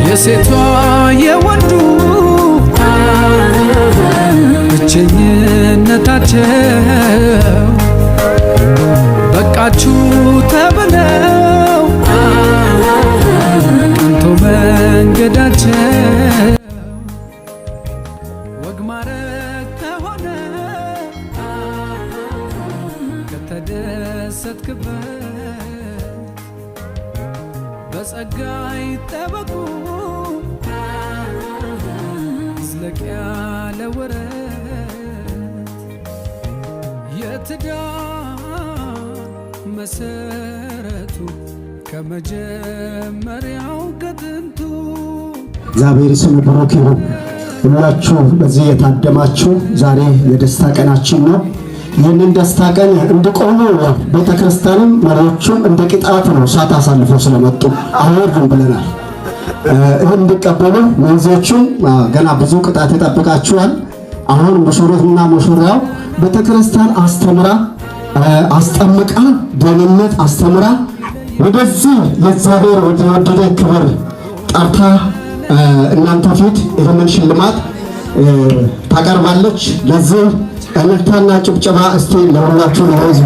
የሴቷ የወንዱ ብቸኝነታቸው በቃችሁ ተብለው ቀንቶ መንገዳቸው ወግ ማረግ ከሆነ ከተደሰትክበት በጸጋ ይጠበቁ ዝለቅ ያለ ወረት የትዳር መሰረቱ ከመጀመሪያው ከጥንቱ። እግዚአብሔር ስሙ ብሩክ ይሁን። ሁላችሁ በዚህ የታደማችሁ ዛሬ የደስታ ቀናችን ነው። ይህንን ደስታ ቀን እንድቆሙ ቤተክርስቲያንም መሪዎቹም እንደ ቅጣት ነው እሳት አሳልፈው ስለመጡ አወርዱም ብለናል። ይህን እንዲቀበሉ መንዞቹም ገና ብዙ ቅጣት ይጠብቃችኋል። አሁን ሙሽሮትና ሙሽራው ቤተክርስቲያን አስተምራ አስጠምቃ ደህንነት አስተምራ ወደዚህ የእግዚአብሔር ወደወደደ ክብር ጠርታ እናንተ ፊት ይህንን ሽልማት ታቀርባለች። ለዚህ እልልታና ጭብጨባ እስቲ ለሁላችሁ ለህዝቡ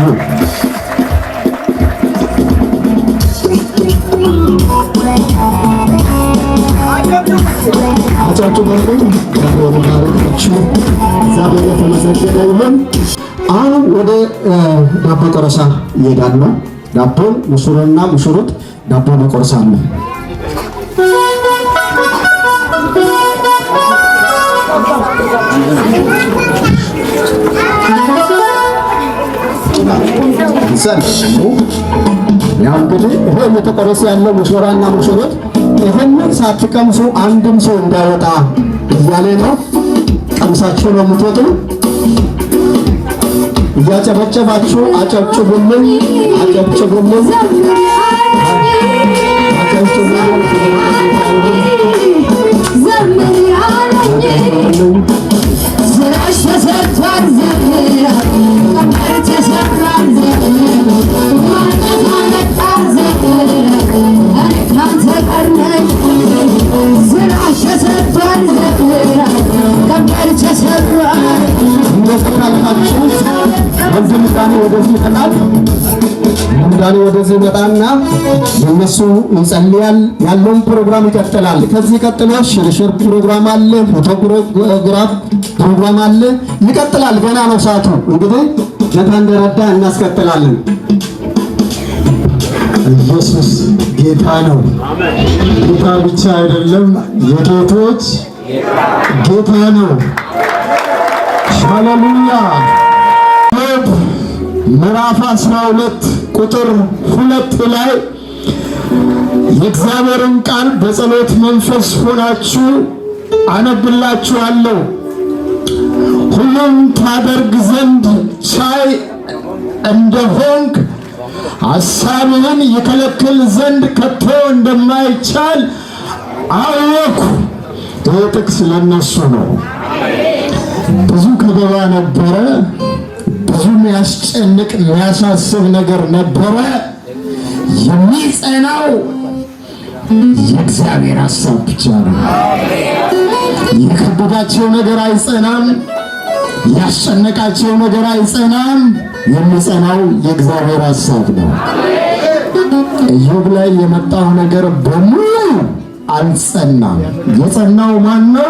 አጫጭ በርቁ እግዚአብሔር የተመሰገነ ይሁን። አሁን ወደ ዳቦ ቆረሳ ይሄዳሉ። ዳቦ ሙሽሮና ሙሽሮት ዳቦ መቆረሳሉ። ያው እንግዲህ ይሄ እየተቆረሰ ያለው ሙሽራና ሙሽሮት ይሄንን ሳትቀምሱ አንድም ሰው እንዳይወጣ እያለ ነው። ቀምሳችሁ ነው የምትወጡ። እያጨበጨባችሁ አጨብጭቡልኝ፣ አጨብጭቡልኝ፣ አጨብጭቡልኝ። ዘመን ያለኝ ስራሽ ተሰርቷል፣ ዘመን ተሰርቷል፣ ዘመን ማነታ ዘመን ካንተ ቀርነሽ ስራሽ ተሰርቷል፣ ዘመን ከበር ተሰርቷል። እንደተካልካችሁ በዚህ ምጣኔ ወደዚህ ይመጣል። ምጣኔ ወደዚህ ይመጣና እነሱ ይጸልያል። ያለውን ፕሮግራም ይቀጥላል። ከዚህ ቀጥሎ ሽርሽር ፕሮግራም አለ፣ ፎቶግራፍ ፕሮግራም አለ፣ ይቀጥላል። ገና ነው ሰዓቱ። እንግዲህ ጌታ እንደረዳ እናስቀጥላለን። ኢየሱስ ጌታ ነው። ጌታ ብቻ አይደለም፣ የጌቶች ጌታ ነው። ሃሌሉያ። ምዕራፍ 12 ቁጥር 2 ላይ የእግዚአብሔርን ቃል በጸሎት መንፈስ ሆናችሁ አነብላችኋለሁ። ሁሉም ታደርግ ዘንድ ቻይ እንደሆንክ ሐሳብህን ይከለክል ዘንድ ከቶ እንደማይቻል አወኩ። ይህ ጥቅስ ለነሱ ነው። ብዙ ከገባ ነበረ። ብዙ የሚያስጨንቅ የሚያሳስብ ነገር ነበረ። የሚጸናው የእግዚአብሔር ሐሳብ ብቻ ነው። የከበዳቸው ነገር አይጸናም። ያስጨነቃቸው ነገር አይጸናም። የሚጸናው የእግዚአብሔር ሐሳብ ነው። ኢዮብ ላይ የመጣው ነገር በሙሉ አልጸናም። የጸናው ማን ነው?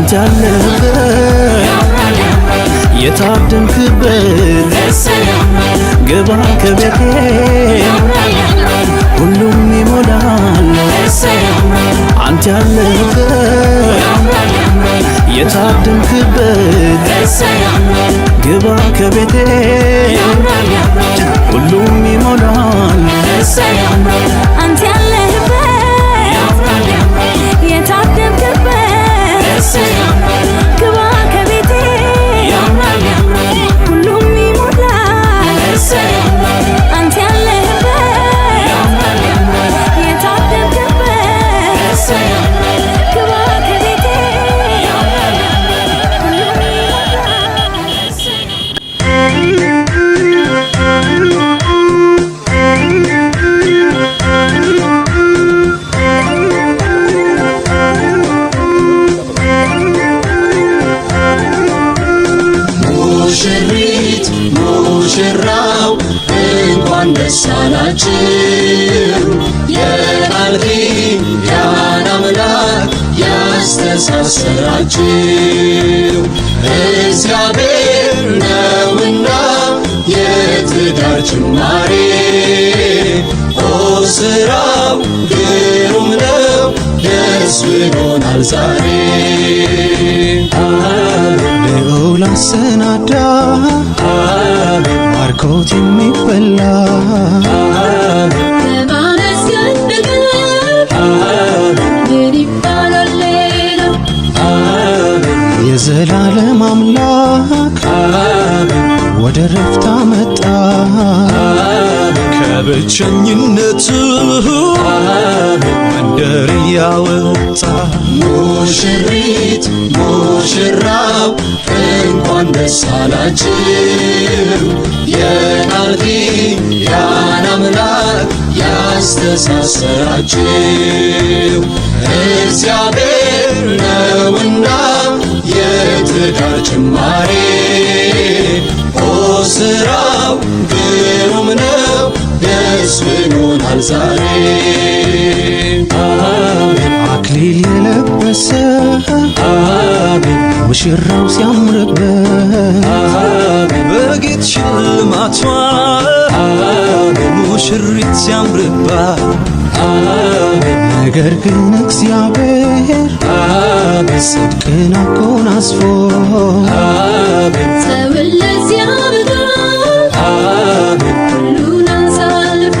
አንተ ያለህበት የታደምክበት ግባ ከቤቴ ሁሉም ይሞላል አንተ ያለህበት የታደምክበት ግባ ከቤቴ ሁሉም ይሞላል አንተ ያለህበት የታደምክበት ግባ ከቤቴ ሁሉም ይሞላል አንተ ያለህበት የታደምክበት ግባ ከቤቴ ሁሉም ሙሽሪት ሙሽራው እንኳን ደስ አላችሁ የቃል ኪዳን አምላክ ያስተሳሰራችሁ እግዚአብሔር ነውና የትዳር ጅማሬ ስራው ግሩም ነው ደስ ብሎናል ዛሬ ልዑል አሰናዳ ባርኮት የሚበላ በማመስገን ነገር ምን ይባላል ሌላ የዘላለም አምላክ ወደ ረፍታ መጣ ከብቸኝነቱ መንደር እያወጣ ሙሽሪት ሙሽራው እንኳን ደስ አላችሁ የቃል ኪዳን አምላክ ያስተሳሰራችሁ እግዚአብሔር ነውና የትዳር ጅማሬ ስራው ግሩም ነው ደስ ብሎናል ዛሬ አክሊል የለበሰ ሙሽራው ሲያምርበት በጌጥ ሽልማቷ ሙሽሪት ሲያምርባት ነገር ግን እግዚአብሔር ጽድቅን አጎናጽፎ ሰውን ለዚያ ምድር ሁሉን አሳልፎ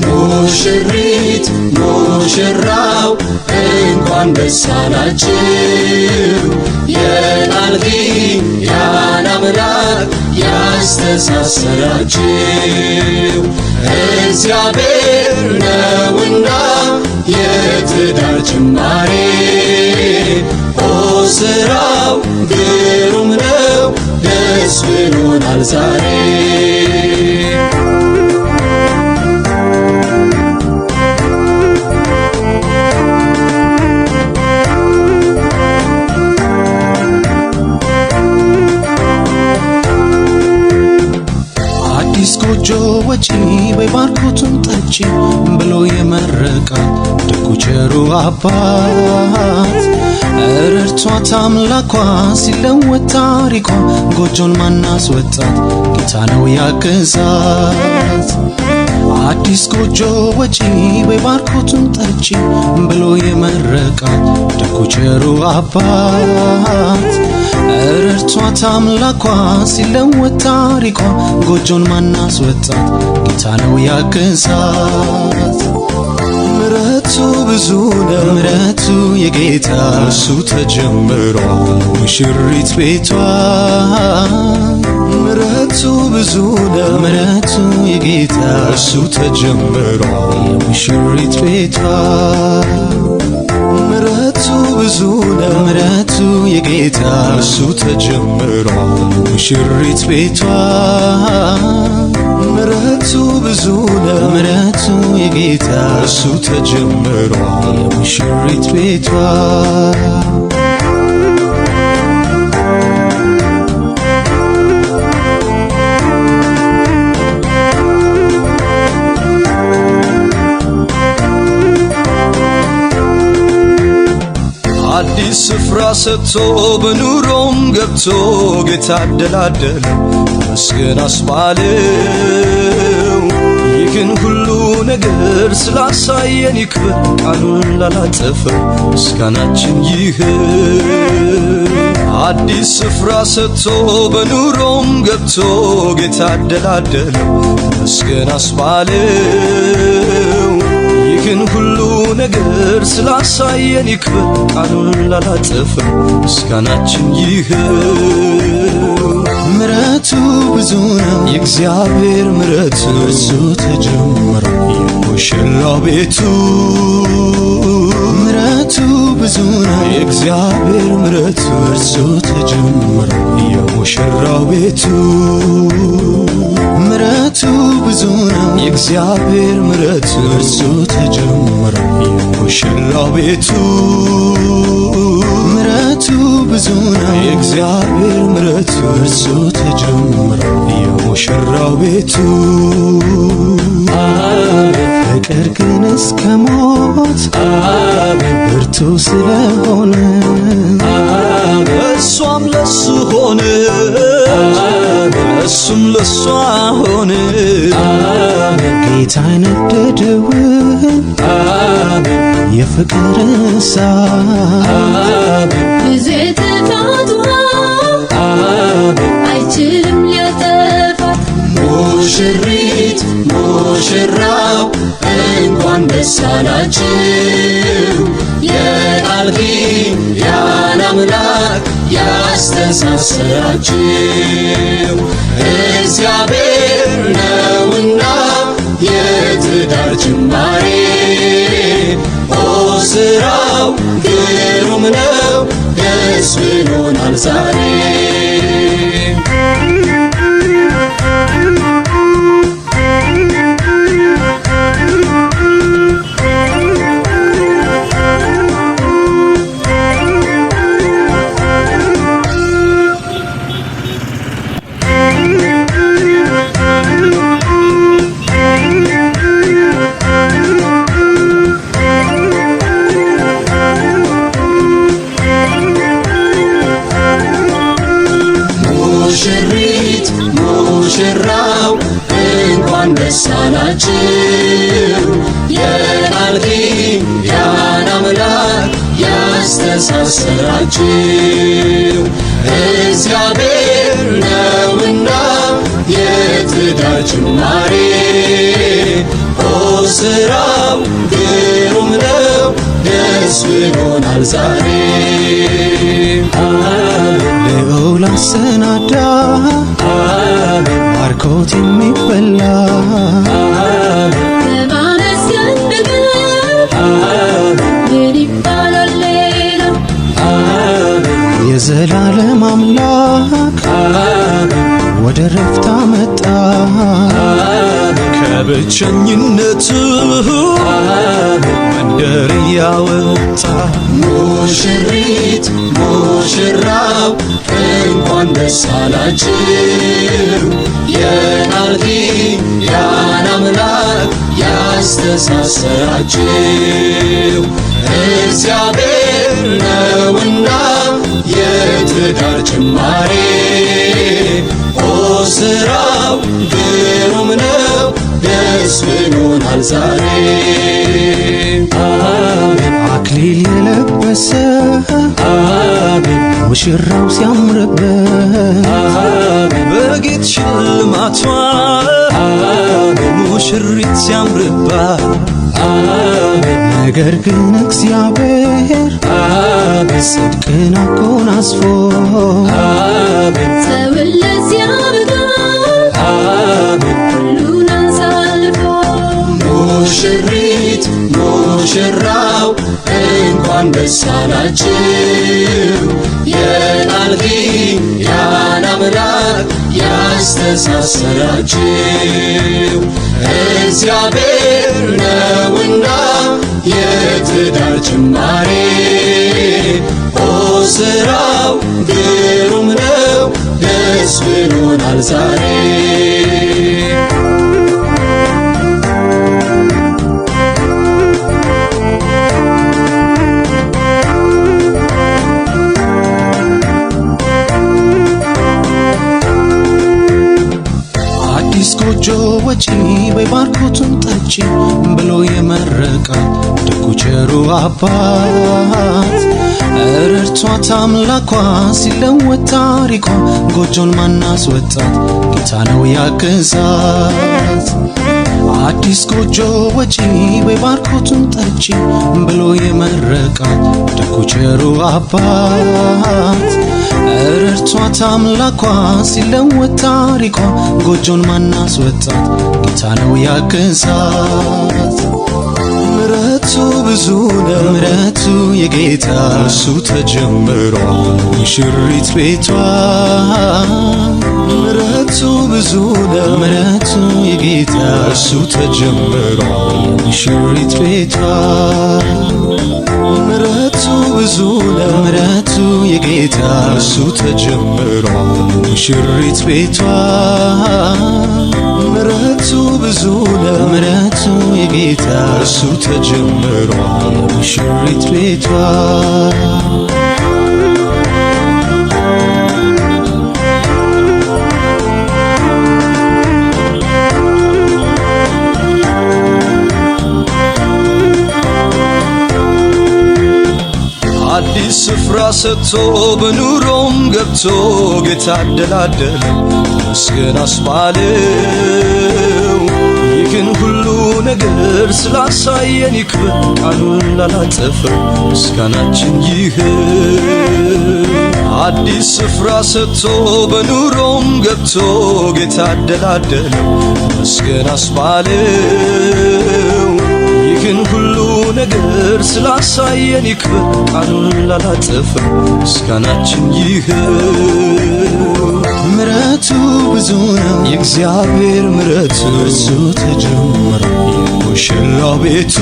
ሙሽሪት ሙሽራው እንኳን ደስ አላችሁ የቃል ኪዳን አምላክ ያስተሳሰራችሁ እግዚአብሔር ነውና የትዳር ጅማሬ ስራው ግሩም ነው ደስ ብሎናል ዛሬ አዲስ ጎጆ ወጪ በይ ባርኮቱን ጠጪ ብሎ የመረቃ ደጉ ቸሩ አባት ረድቷት አምላኳ ሲለወጥ ታሪኳ ጎጆን ማናስወጣት ጌታ ነው ያገዛት አዲስ ጎጆ ወጪ በይ ባርኮቱን ጠጪ ብሎ የመረቃ ደጉ ቸሩ አባት ረድቷት አምላኳ ሲለወጥ ታሪኳ ጎጆን ማናስወጣት ጌታ ነው ያገዛት ምሕረቱ ብዙ ነው ምሕረቱ የጌታ እሱ ተጀምሯል ሙሽሪት ቤቷ ምሕረቱ ብዙ ነው ምሕረቱ የጌታ እሱ ተጀምሯል ሙሽሪት ቤቷ ምሕረቱ ብዙ ነው ምሕረቱ የጌታ እሱ ተጀምሯል ሙሽሪት ቤቷ ምሕረቱ ብዙ ነው ምሕረቱ የጌታ እሱ ተጀምሯል ሙሽሪት ቤቷ አዲስ ስፍራ ሰጥቶ በኑሮም ገብቶ ጌታ አደላደለው ተመስገን አስባለው ይህን ሁሉ ነገር ስላሳየን ይክበር ቃሉን ላላጠፈው ምስጋናችን ይህ አዲስ ስፍራ ሰጥቶ በኑሮም ገብቶ ጌታ አደላደለው ተመስገን አስባለው ይህን ሁሉ ነገር ስላሳየን ይክበር ቃሉን ላላጠፈው ምስጋናችን ይህ ምሕረቱ ብዙ ነው የእግዚአብሔር ምሕረቱ እርሱ ተጀመረ የሙሽራው ቤቱ ምሕረቱ ብዙ ነው የእግዚአብሔር ምሕረቱ እርሱ ተጀመረ የሙሽራው ቤቱ ምሕረቱ ብዙ ነው የእግዚአብሔር ምሕረቱ እርሱ ተጀመረ የሙሽራው ቤቱ ምሕረቱ ብዙ ነው የእግዚአብሔር ምሕረቱ እርሱ ተጀመረ የሙሽራው ቤቱ ፍቅር ግን እስከ ሞት ብርቱ ስለሆነ እሷም ለሱ ሆነ እሱም ለሷ ሆነ ጌታ የነደደውን የፍቅር እሳት ብዙ የጥፋት ውሃ አይችልም ሊያጠፋት ሙሽሪት ሙሽራው እንኳን ደስ አላችሁ የቃል ኪዳን አምላክ ያስተሳሰራችሁ እግዚአብሔር ነውና የትዳር ጅማሬ ኦ ስራው ግሩም ነው ደስ ብሎናል ዛሬ ሙሽሪት ሙሽራው እንኳን ደስ አላችሁ የቃል ኪዳን አምላክ ያስተሳሰራችሁ እግዚአብሔር ነውና የትዳር ጅማሬ ኦ ስራው ግሩም ነው ደስ ብሎናል ዛሬ ልዑል አሰናዳ ባርኮት የሚበላ ከማመስገን በቀር ምን ይባላል ሌላ የዘላለም አምላክ ወደ ረፍታ መጣ ከብቸኝነቱ መንደር እያወጣ ሙሽሪት ሙሽራው እንኳን ደስ አላችሁ የቃል ኪዳን አምላክ ያስተሳሰራችሁ እግዚአብሔር ነውና የትዳር ጅማሬ ኦ ስራው ግሩም ነው ደስ ብሎናል ዛሬ አክሊል የለበሰ ሙሽራው ሲያምርበት በጌጥ ሽልማቷ ሙሽሪት ሲያምርባት ነገር ግን እግዚአብሔር ጽድቅን አጎናጽፎ ሰውን ለዚያ በቃ ሁሉን አሳልፎ ሙሽሪት ሙሽራው እንኳን ደስ አላችሁ የቃል ኪዳን አምላክ ያስተሳሰራችሁ እግዚአብሔር ነውና የትዳር ጅማሬ ኦ ስራው ግሩም ነው ደስ ብሎናል ዛሬ ወጪ በባርኮቱን ጠጪ ብሎ የመረቃት ደጉ ቸሩ አባት ረድቷት አምላኳ ሲለወጥ ታሪኳ ጎጆን ማናስወጣት ጌታ ነው ያገዛት አዲስ ጎጆ ወጪ በባርኮቱን ጠጪ ብሎ የመረቃት ደጉ ቸሩ አባት ረድቷት አምላኳ ሲለወጥ ታሪኳ ጎጆን ማናስወጣት ጌታ ነው ያገዛት ምሕረቱ ብዙ ነው ምሕረቱ የጌታ እሱ ተጀምሯል ሙሽሪት ቤቷ ምሕረቱ ብዙ ነው ምሕረቱ የጌታ እሱ ተጀምሯል ሙሽሪት ቤቷ ምሕረቱ ብዙ ነው ምሕረቱ የጌታ እሱ ተጀምሯል ሙሽሪት ቤቷ ምሕረቱ ብዙ ነው ምሕረቱ የጌታ እሱ ተጀምሯል ሙሽሪት ቤቷ አዲስ ስፍራ ሰጥቶ በኑሮም ገብቶ ጌታ አደላደለው መስገን አስባለው ይህን ሁሉ ነገር ስላሳየን ይክበር ቃሉን ላላጠፈው ምስጋናችን ይህ አዲስ ስፍራ ሰጥቶ በኑሮም ገብቶ ጌታ አደላደለው መስገን አስባለው ይህን ሁሉ ነገር ስላሳየን ይክበር ቃሉን ላላጠፈው ምስጋናችን ይህ ምሕረቱ ብዙ ነው የእግዚአብሔር ምሕረቱ እርሱ ተጀመረ የሙሽራው ቤቱ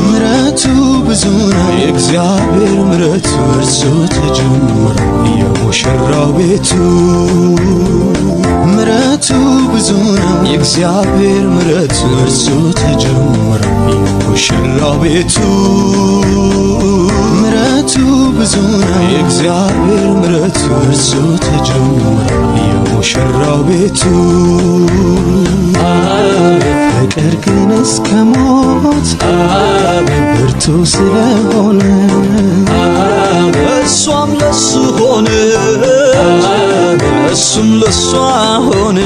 ምሕረቱ ብዙ ነው የእግዚአብሔር ምሕረቱ እርሱ ተጀመረ የሙሽራው ቤቱ ምሕረቱ ብዙ ነው የእግዚአብሔር ምሕረቱ እርሱ ተጀመረ የሙሽራው ቤቱ ምሕረቱ ብዙ ነው የእግዚአብሔር ምሕረቱ እርሱ ተጀመረ የሙሽራው ቤቱ ፍቅር ግን እስከ ሞት ብርቱ ስለሆነ እሷም ለሱ ሆነ እሱም ለሷ ሆነ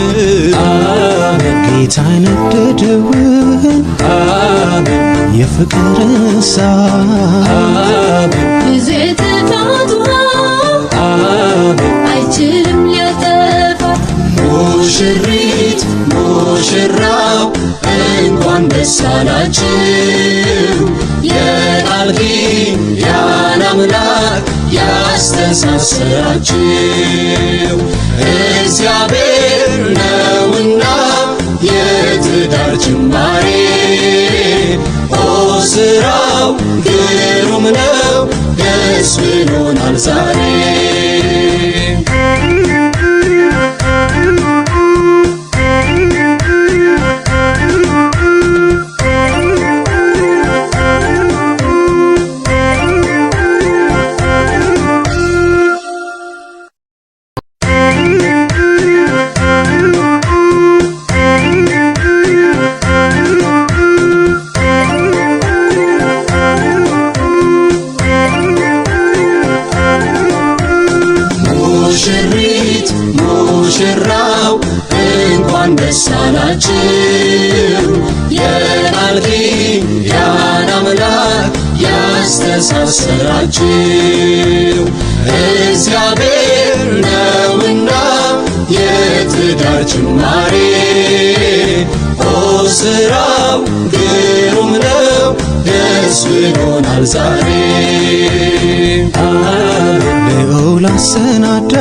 ጌታ ነደደውን የፍቅር እሳት ብዙ የጥፋት ውሃ አይችልም ሊያጠፋት ሙሽሪት ሙሽራው እንኳን ደስ አላችሁ የቃል ኪዳን አምላክ ያስተሳሰራችሁ እግዚአብሔር ነውና የትዳር ጅማሬ ኦ ስራው ግሩም ነው ደስ ብሎናል ዛሬ ሙሽሪት ሙሽራው እንኳን ደስ አላችሁ የቃል ኪዳን አምላክ ያስተሳሰራችሁ እግዚአብሔር ነውና የትዳር ጅማሬ ኦ ስራው ግሩም ነው ደስ ብሎናል ዛሬ ልዑል አሰናዳ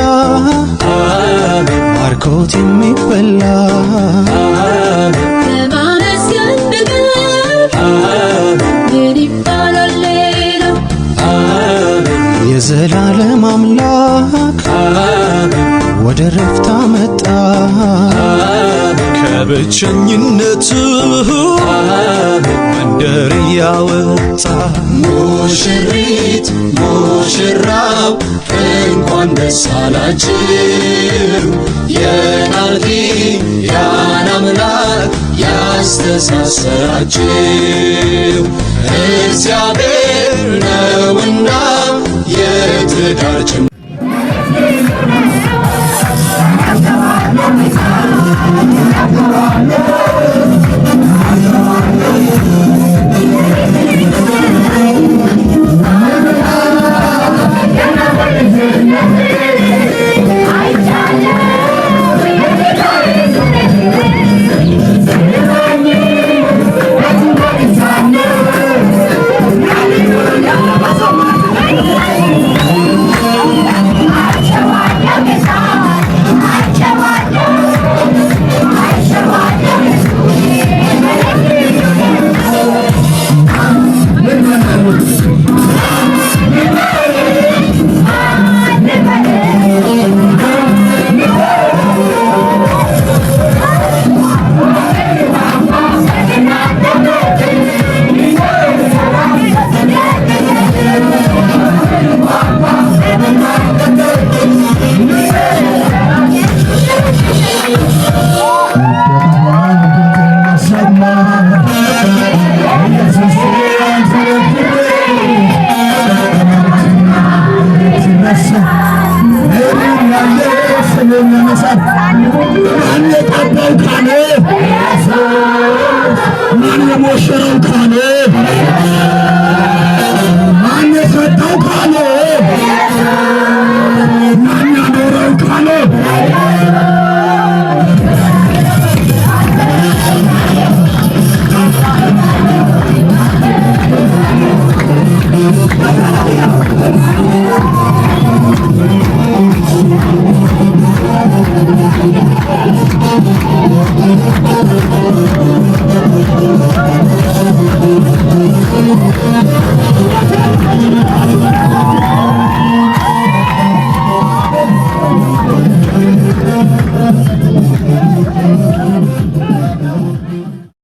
ባርኮት የሚበላ ከማመስገን በቀር ምን ይባላል ሌላ የዘላለም አምላክ ወደ ረፍት አመጣ ከብቸኝነት መንደር እያወጣ ሙሽሪት ሙሽራው እንኳን ደስ አላችሁ የቃል ኪዳን ያስተሳሰራችሁ እግዚአብሔር ነውና የትዳር ጭምር ማን የሞሸረው ካለ